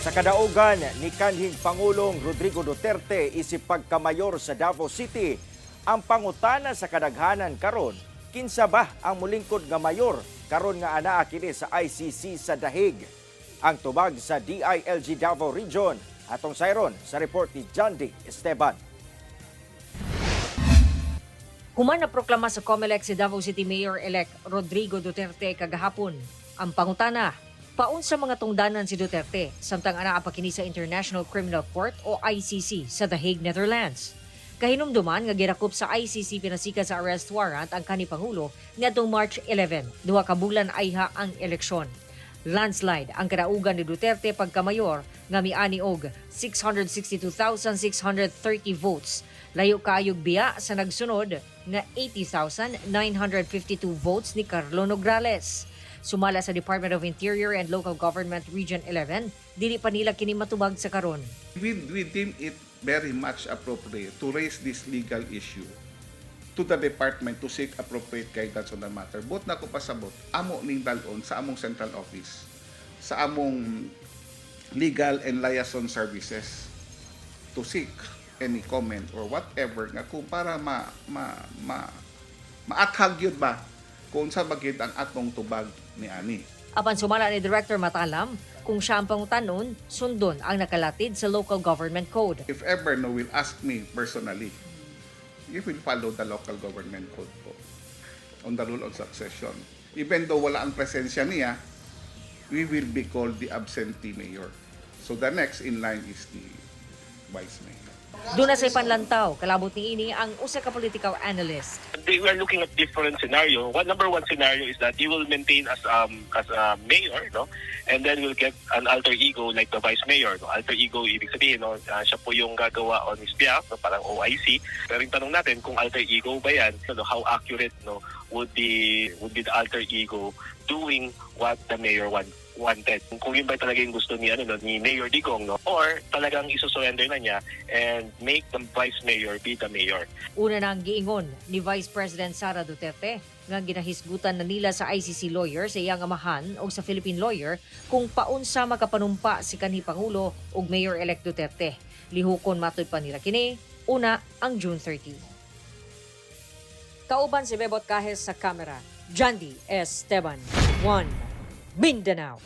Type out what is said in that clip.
Sa kadaugan ni kanhing Pangulong Rodrigo Duterte isip pagkamayor sa Davao City, ang pangutana sa kadaghanan karon kinsa ba ang molingkod nga mayor karon nga anaa kini sa ICC sa Hague. Ang tubag sa DILG Davao Region atong sayron sa report ni John D. Esteban. Human na proklama sa COMELEC si Davao City Mayor-elect Rodrigo Duterte kagahapon. Ang pangutana, paun sa mga tungdanan si Duterte samtang anaa pa kini sa International Criminal Court o ICC sa The Hague, Netherlands. Kahinumduman nga girakop sa ICC pinasika sa arrest warrant ang kanhi Pangulo niadtong March 11, duha ka bulan ayha ang eleksyon. Landslide ang kadaugan ni Duterte pagkamayor nga miani og 662,630 votes. Layo kaayog biya sa nagsunod nga 80,952 votes ni Carlo Nograles. Sumala sa Department of Interior and Local Government Region 11, dili pa nila kini matubag sa karon. We deem it very much appropriate to raise this legal issue to the department to seek appropriate guidance on the matter. But na ko pasabot, amo ning dalon sa among central office, sa among legal and liaison services to seek any comment or whatever nga kung para maathag yun ba kung sa bagit ang atong tubag ni ani. Apan sumala ni Director Matalam, kung siya ang pangutanon, sundon ang nakalatid sa Local Government Code. If ever no will ask me personally, you will follow the local government code po on the rule of succession. Even though wala ang presensya niya, we will be called the absentee mayor. So the next in line is the vice mayor. Doon na sa panlantaw, kalabot ni ini ang usa ka political analyst. We are looking at different scenario. Number one scenario is that he will maintain as a mayor, no, and then will get an alter ego like the vice mayor. No? Alter ego ibig sabihin, no, siya po yung gagawa on his behalf, no, parang OIC. Pero yung tanong natin kung alter ego ba yan, no, how accurate no would be the alter ego doing what the mayor wanted. Kung yun ba talaga yung gusto ni Mayor Digong, no, or talagang iso-surrender na niya and make the vice mayor be the mayor. Una na ang giingon ni Vice President Sara Duterte nga ginahisgutan na nila sa ICC lawyer sa iyang amahan o sa Philippine lawyer kung paunsa makapanumpa si kanhi Pangulo ug Mayor-elect Duterte. Lihukon matoy pa nila kini una ang June 30. Kauban si Bebot Kahes sa kamera. John D. Esteban, 1, Mindanao.